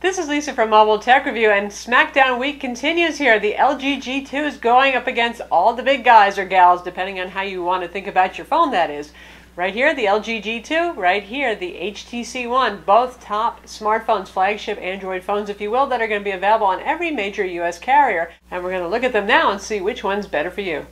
This is Lisa from Mobile Tech Review, and Smackdown Week continues here. The LG G2 is going up against all the big guys or gals, depending on how you want to think about your phone, that is. Right here, the LG G2. Right here, the HTC One. Both top smartphones, flagship Android phones, if you will, that are going to be available on every major U.S. carrier. And we're going to look at them now and see which one's better for you.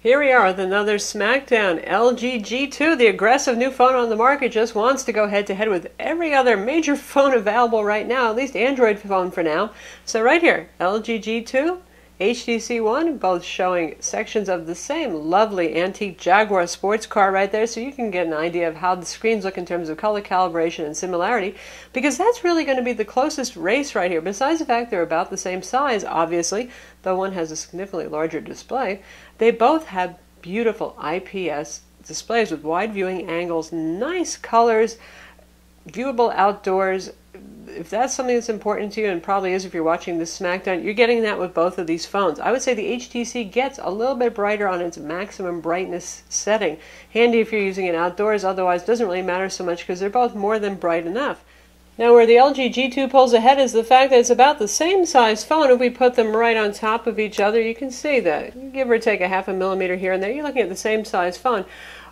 Here we are with another Smackdown. LG G2, the aggressive new phone on the market, just wants to go head-to-head with every other major phone available right now, at least Android phone for now. So right here, LG G2, HTC One, both showing sections of the same lovely antique Jaguar sports car right there, so you can get an idea of how the screens look in terms of color calibration and similarity, because that's really going to be the closest race right here. Besides the fact they're about the same size, obviously, though one has a significantly larger display, they both have beautiful IPS displays with wide viewing angles, nice colors, viewable outdoors. If that's something that's important to you, and probably is if you're watching this Smackdown, you're getting that with both of these phones. I would say the HTC gets a little bit brighter on its maximum brightness setting. Handy if you're using it outdoors, otherwise it doesn't really matter so much because they're both more than bright enough. Now where the LG G2 pulls ahead is the fact that it's about the same size phone. If we put them right on top of each other, you can see that. Give or take a half a millimeter here and there, you're looking at the same size phone.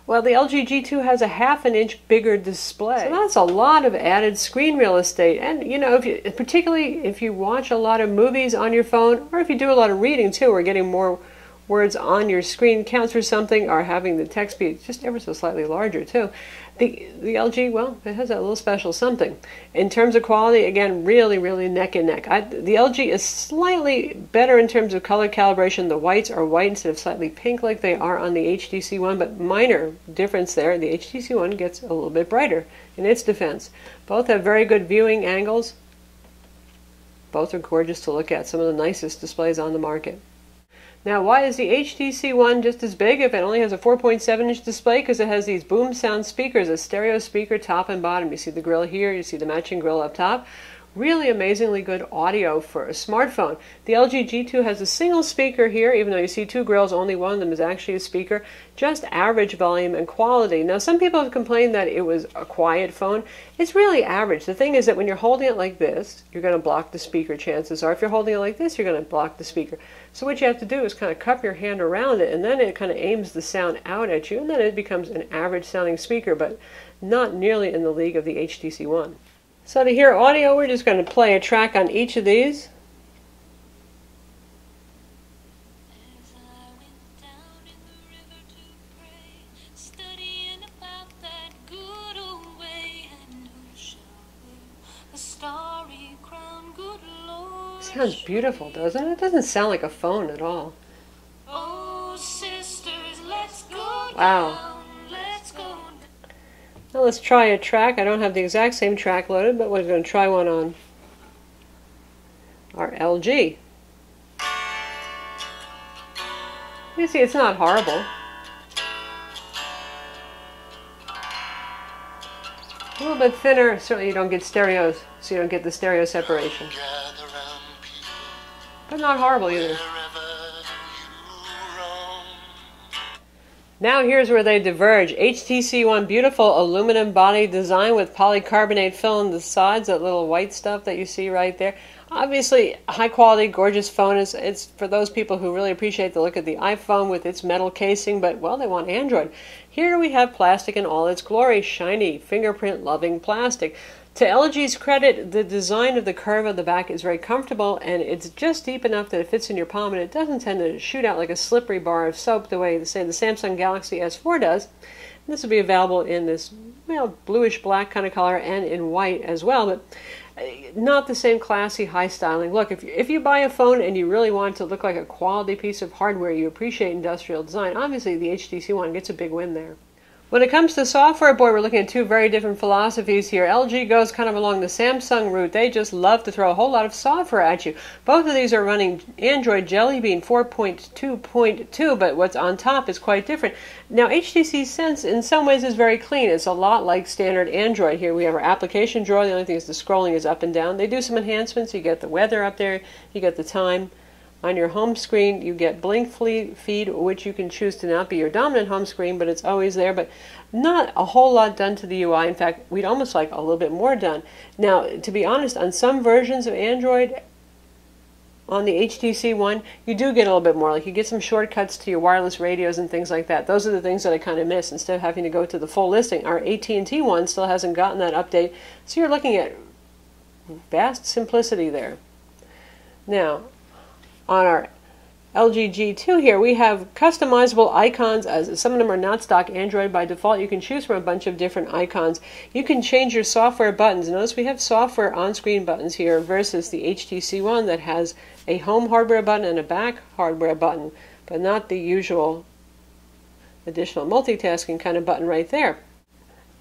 Well, the LG G2 has a ½ inch bigger display. So that's a lot of added screen real estate. And, you know, particularly if you watch a lot of movies on your phone, or if you do a lot of reading too, or getting more words on your screen counts for something, or having the text be just ever so slightly larger too. The LG, well, it has a little special something. In terms of quality, again, really, really neck and neck. The LG is slightly better in terms of color calibration. The whites are white instead of slightly pink like they are on the HTC One, but minor difference there. The HTC One gets a little bit brighter in its defense. Both have very good viewing angles. Both are gorgeous to look at. Some of the nicest displays on the market. Now, why is the HTC One just as big if it only has a 4.7-inch display? Because it has these boom sound speakers, a stereo speaker top and bottom. You see the grill here, you see the matching grill up top. Really amazingly good audio for a smartphone. The LG G2 has a single speaker here, even though you see two grills, only one of them is actually a speaker. Just average volume and quality. Now, some people have complained that it was a quiet phone. It's really average. The thing is that when you're holding it like this, you're going to block the speaker, chances are. If you're holding it like this, you're going to block the speaker. So what you have to do is kind of cup your hand around it, and then it kind of aims the sound out at you, and then it becomes an average sounding speaker, but not nearly in the league of the HTC One. So to hear audio, we're just going to play a track on each of these. Sounds beautiful, doesn't it? It doesn't sound like a phone at all. Wow. Now let's try a track. I don't have the exact same track loaded, but we're going to try one on our LG. You see, it's not horrible. A little bit thinner, certainly you don't get stereos, so you don't get the stereo separation. But not horrible either. Now here's where they diverge. HTC One, beautiful aluminum body design with polycarbonate filling the sides, that little white stuff that you see right there. Obviously, high quality, gorgeous phone. It's for those people who really appreciate the look of the iPhone with its metal casing, but, well, they want Android. Here we have plastic in all its glory, shiny, fingerprint-loving plastic. To LG's credit, the design of the curve of the back is very comfortable, and it's just deep enough that it fits in your palm, and it doesn't tend to shoot out like a slippery bar of soap the way, say, the Samsung Galaxy S4 does. And this will be available in this, well, bluish-black kind of color and in white as well, but not the same classy, high-styling look. If you buy a phone and you really want it to look like a quality piece of hardware, you appreciate industrial design, obviously the HTC One gets a big win there. When it comes to software, boy, we're looking at two very different philosophies here. LG goes kind of along the Samsung route. They just love to throw a whole lot of software at you. Both of these are running Android Jelly Bean 4.2.2, but what's on top is quite different. Now, HTC Sense in some ways is very clean. It's a lot like standard Android. Here we have our application drawer. The only thing is the scrolling is up and down. They do some enhancements. You get the weather up there. You get the time. On your home screen, you get blink feed, which you can choose to not be your dominant home screen, but it's always there. But not a whole lot done to the UI. In fact, we'd almost like a little bit more done. Now, to be honest, on some versions of Android, on the HTC One, you do get a little bit more. Like you get some shortcuts to your wireless radios and things like that. Those are the things that I kind of miss instead of having to go to the full listing. Our AT&T one still hasn't gotten that update. So you're looking at vast simplicity there. Now, on our LG G2 here, we have customizable icons. As some of them are not stock Android by default, you can choose from a bunch of different icons. You can change your software buttons. Notice we have software on-screen buttons here versus the HTC One that has a home hardware button and a back hardware button, but not the usual additional multitasking kind of button right there.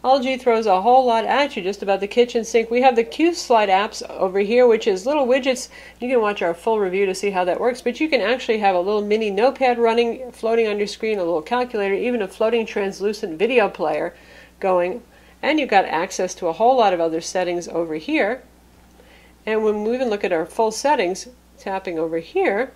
LG throws a whole lot at you just about the kitchen sink. We have the Q-Slide apps over here, which is little widgets. You can watch our full review to see how that works, but you can actually have a little mini notepad running, floating on your screen, a little calculator, even a floating translucent video player going, and you've got access to a whole lot of other settings over here. And when we even look at our full settings, tapping over here,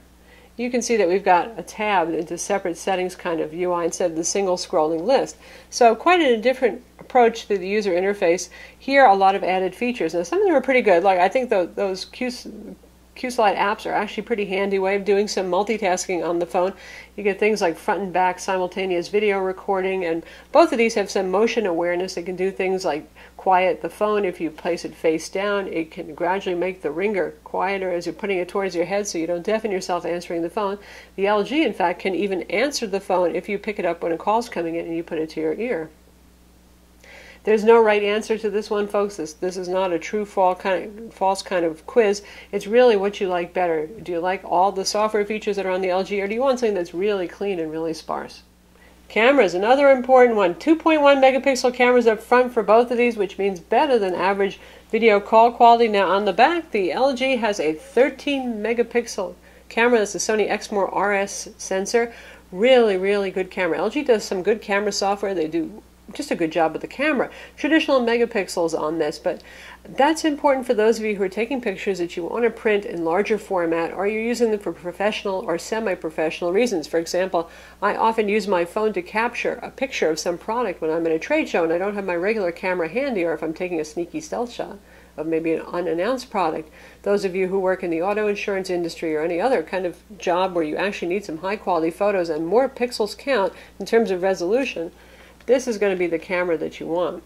you can see that we've got a tab into separate settings kind of UI instead of the single scrolling list. So quite a different approach to the user interface. Here, a lot of added features. Now, some of them are pretty good. Like I think those Q-Slide apps are actually pretty handy way of doing some multitasking on the phone. You get things like front and back simultaneous video recording, and both of these have some motion awareness. It can do things like quiet the phone if you place it face down. It can gradually make the ringer quieter as you're putting it towards your head so you don't deafen yourself answering the phone. The LG, in fact, can even answer the phone if you pick it up when a call's coming in and you put it to your ear. There's no right answer to this one, folks. This is not a true false kind of quiz. It's really what you like better. Do you like all the software features that are on the LG, or do you want something that's really clean and really sparse? Cameras, another important one. 2.1 megapixel cameras up front for both of these, which means better than average video call quality. Now on the back, the LG has a 13 megapixel camera. That's the Sony Exmor RS sensor. Really, really good camera. LG does some good camera software. They do just a good job with the camera. Traditional megapixels on this, but that's important for those of you who are taking pictures that you want to print in larger format, or you're using them for professional or semi-professional reasons. For example, I often use my phone to capture a picture of some product when I'm at a trade show and I don't have my regular camera handy, or if I'm taking a sneaky stealth shot of maybe an unannounced product. Those of you who work in the auto insurance industry or any other kind of job where you actually need some high quality photos and more pixels count in terms of resolution, this is going to be the camera that you want.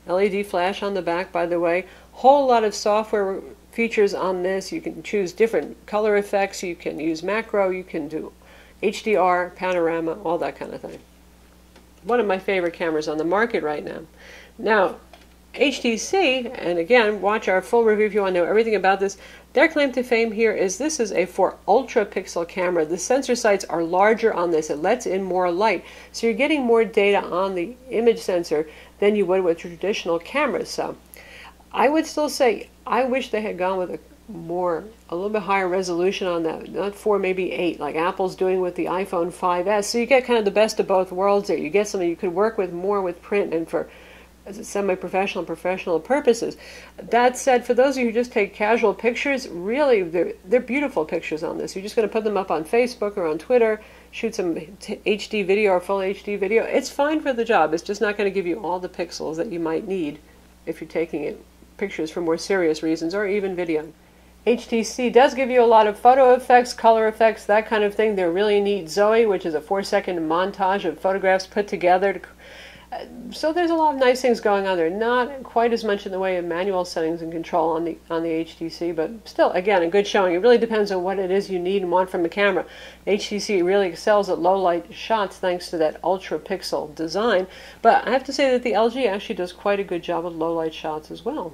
LED flash on the back, by the way. Whole lot of software features on this. You can choose different color effects. You can use macro. You can do HDR, panorama, all that kind of thing. One of my favorite cameras on the market right now. Now, HTC, and again, watch our full review if you want to know everything about this. Their claim to fame here is this is a 4 ultra pixel camera. The sensor sites are larger on this. It lets in more light. So you're getting more data on the image sensor than you would with traditional cameras. So I would still say I wish they had gone with a little bit higher resolution on that. Not 4, maybe 8, like Apple's doing with the iPhone 5S. So you get kind of the best of both worlds there. You get something you could work with more with print and for semi-professional, professional purposes. That said, for those of you who just take casual pictures, really, they're beautiful pictures on this. You're just going to put them up on Facebook or on Twitter, shoot some HD video or full HD video. It's fine for the job. It's just not going to give you all the pixels that you might need if you're taking pictures for more serious reasons, or even video. HTC does give you a lot of photo effects, color effects, that kind of thing. They're really neat. Zoe, which is a 4-second montage of photographs put together so there's a lot of nice things going on there. Not quite as much in the way of manual settings and control on the HTC, but still, again, a good showing. It really depends on what it is you need and want from the camera. HTC really excels at low light shots thanks to that ultra pixel design, but I have to say that the LG actually does quite a good job with low light shots as well.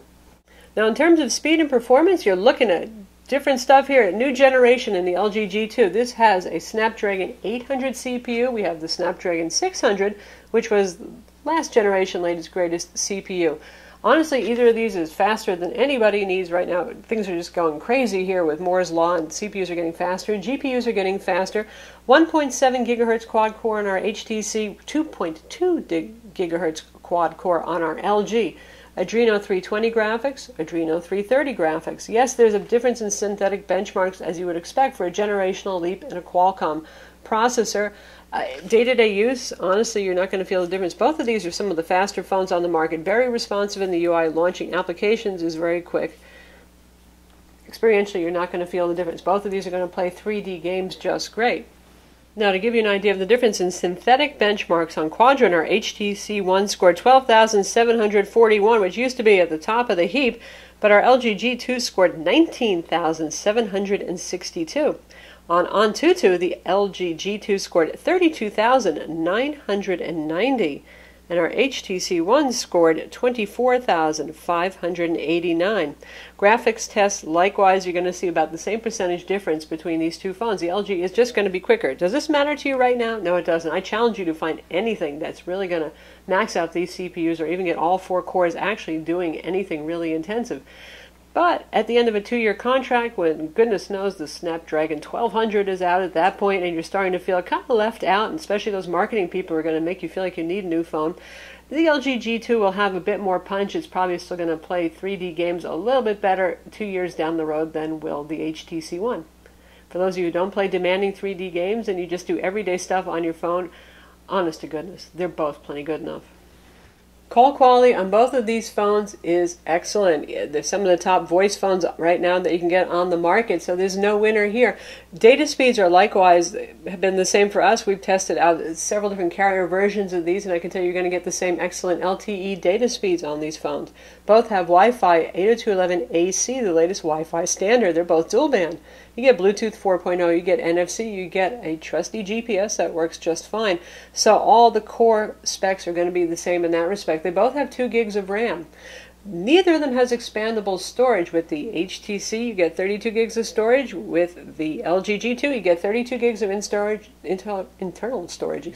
Now, in terms of speed and performance, you're looking at different stuff here. New generation in the LG G2. This has a Snapdragon 800 CPU. We have the Snapdragon 600, which was last generation latest greatest CPU. Honestly, either of these is faster than anybody needs right now. Things are just going crazy here with Moore's Law, and CPUs are getting faster, and GPUs are getting faster. 1.7 gigahertz quad core on our HTC, 2.2 gigahertz quad core on our LG. Adreno 320 graphics, Adreno 330 graphics. Yes, there's a difference in synthetic benchmarks as you would expect for a generational leap in a Qualcomm processor. Day-to-day use, honestly, you're not going to feel the difference. Both of these are some of the faster phones on the market, very responsive in the UI. Launching applications is very quick. Experientially, you're not going to feel the difference. Both of these are going to play 3D games just great. Now, to give you an idea of the difference in synthetic benchmarks on Quadrant, our HTC One scored 12,741, which used to be at the top of the heap, but our LG G2 scored 19,762. On Antutu, the LG G2 scored 32,990, and our HTC One scored 24,589. Graphics tests, likewise, you're going to see about the same percentage difference between these two phones. The LG is just going to be quicker. Does this matter to you right now? No, it doesn't. I challenge you to find anything that's really going to max out these CPUs or even get all 4 cores actually doing anything really intensive. But at the end of a 2-year contract, when goodness knows the Snapdragon 1200 is out at that point and you're starting to feel kind of left out, and especially those marketing people are going to make you feel like you need a new phone, the LG G2 will have a bit more punch. It's probably still going to play 3D games a little bit better 2 years down the road than will the HTC One. For those of you who don't play demanding 3D games and you just do everyday stuff on your phone, honest to goodness, they're both plenty good enough. Call quality on both of these phones is excellent. There's some of the top voice phones right now that you can get on the market, so there's no winner here. Data speeds are likewise have been the same for us. We've tested out several different carrier versions of these, and I can tell you you're going to get the same excellent LTE data speeds on these phones. Both have Wi-Fi 802.11ac, the latest Wi-Fi standard. They're both dual band. You get Bluetooth 4.0, you get NFC, you get a trusty GPS that works just fine. So all the core specs are going to be the same in that respect. They both have 2 gigs of RAM. Neither of them has expandable storage. With the HTC, you get 32 gigs of storage. With the LG G2, you get 32 gigs of internal storage.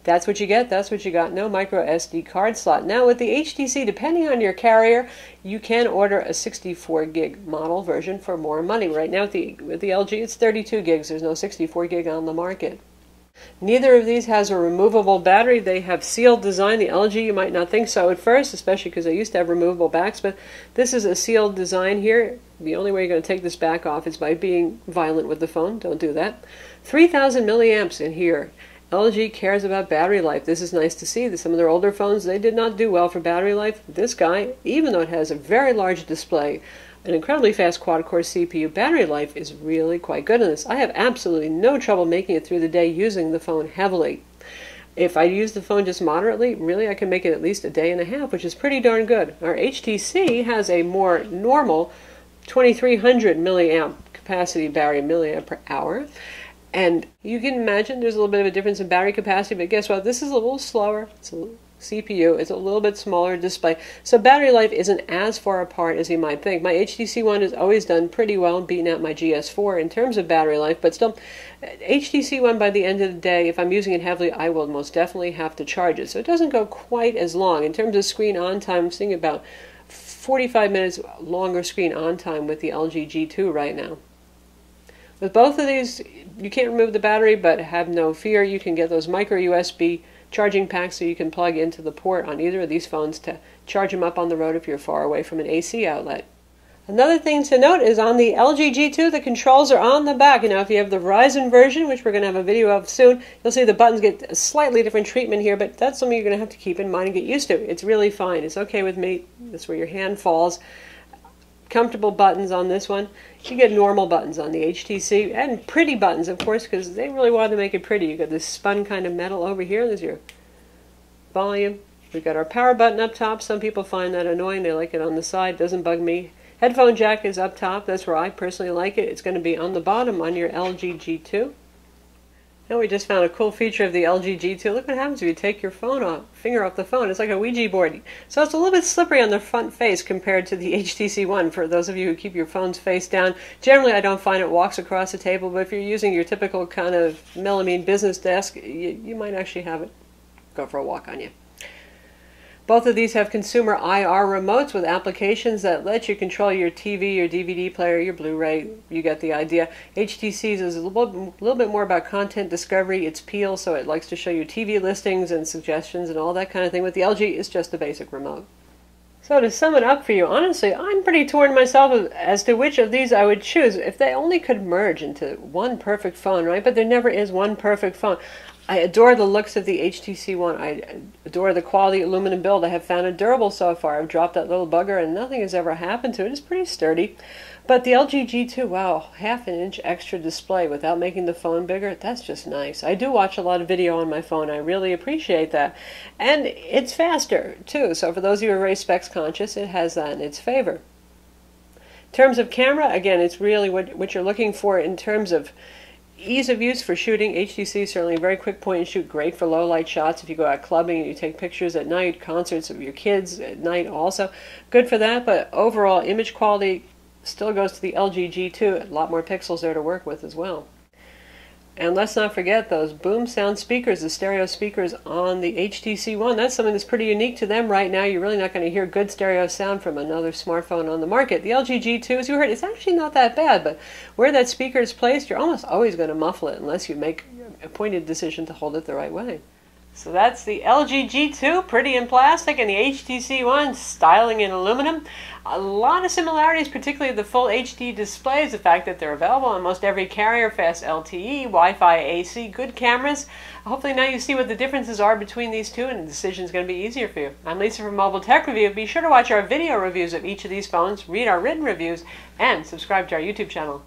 That's what you get. That's what you got. No micro SD card slot. Now with the HTC, depending on your carrier, you can order a 64 gig model version for more money. Right now with the LG, it's 32 gigs. There's no 64 gig on the market. Neither of these has a removable battery. They have sealed design. The LG, you might not think so at first, especially because they used to have removable backs, but this is a sealed design here. The only way you're going to take this back off is by being violent with the phone. Don't do that. 3,000 milliamps in here. LG cares about battery life. This is nice to see. Some of their older phones, they did not do well for battery life. This guy, even though it has a very large display, an incredibly fast quad-core CPU, battery life is really quite good in this. I have absolutely no trouble making it through the day using the phone heavily. If I use the phone just moderately, really I can make it at least a day and a half, which is pretty darn good. Our HTC has a more normal 2300 milliamp capacity battery, milliamp per hour. And you can imagine there's a little bit of a difference in battery capacity, but guess what? This is a little slower. It's a CPU. It's a little bit smaller display. So battery life isn't as far apart as you might think. My HTC One has always done pretty well, beating out my GS4 in terms of battery life, but still, HTC One, by the end of the day, if I'm using it heavily, I will most definitely have to charge it. So it doesn't go quite as long. In terms of screen on time, I'm seeing about 45 minutes longer screen on time with the LG G2 right now. With both of these, you can't remove the battery, but have no fear. You can get those micro USB charging packs so you can plug into the port on either of these phones to charge them up on the road if you're far away from an AC outlet. Another thing to note is on the LG G2, the controls are on the back. You know, if you have the Verizon version, which we're going to have a video of soon, you'll see the buttons get a slightly different treatment here, but that's something you're going to have to keep in mind and get used to. It's really fine. It's okay with me. That's where your hand falls. Comfortable buttons on this one. You get normal buttons on the HTC, and pretty buttons, of course, because they really wanted to make it pretty. You got this spun kind of metal over here. There's your volume. We've got our power button up top. Some people find that annoying. They like it on the side. Doesn't bug me. Headphone jack is up top. That's where I personally like it. It's going to be on the bottom on your LG G2. Now we just found a cool feature of the LG G2. Look what happens if you take your finger off the phone. It's like a Ouija board. So it's a little bit slippery on the front face compared to the HTC One. For those of you who keep your phones face down, generally I don't find it walks across the table, but if you're using your typical kind of melamine business desk, you might actually have it go for a walk on you. Both of these have consumer IR remotes with applications that let you control your TV, your DVD player, your Blu-ray. You get the idea. HTC's is a little bit more about content discovery. It's Peel, so it likes to show you TV listings and suggestions and all that kind of thing. With the LG, it's just a basic remote. So to sum it up for you, honestly, I'm pretty torn myself as to which of these I would choose. If they only could merge into one perfect phone, right? But there never is one perfect phone. I adore the looks of the HTC One. I adore the quality aluminum build. I have found it durable so far. I've dropped that little bugger and nothing has ever happened to it. It's pretty sturdy. But the LG G2, wow, ½ inch extra display without making the phone bigger, that's just nice. I do watch a lot of video on my phone. I really appreciate that. And it's faster, too. So for those of you who are very specs conscious, it has that in its favor. In terms of camera, again, it's really what you're looking for in terms of ease of use for shooting. HTC is certainly a very quick point and shoot, great for low light shots. If you go out clubbing and you take pictures at night, concerts of your kids at night also, good for that. But overall image quality still goes to the LG G2. A lot more pixels there to work with as well. And let's not forget those boom sound speakers, the stereo speakers on the HTC One. That's something that's pretty unique to them right now. You're really not going to hear good stereo sound from another smartphone on the market. The LG G2, as you heard, it's actually not that bad, but where that speaker is placed, you're almost always going to muffle it unless you make a pointed decision to hold it the right way. So that's the LG G2, pretty in plastic, and the HTC One, styling in aluminum. A lot of similarities, particularly the full HD displays, the fact that they're available on most every carrier, fast LTE, Wi-Fi, AC, good cameras. Hopefully now you see what the differences are between these two, and the decision is going to be easier for you. I'm Lisa from Mobile Tech Review. Be sure to watch our video reviews of each of these phones, read our written reviews, and subscribe to our YouTube channel.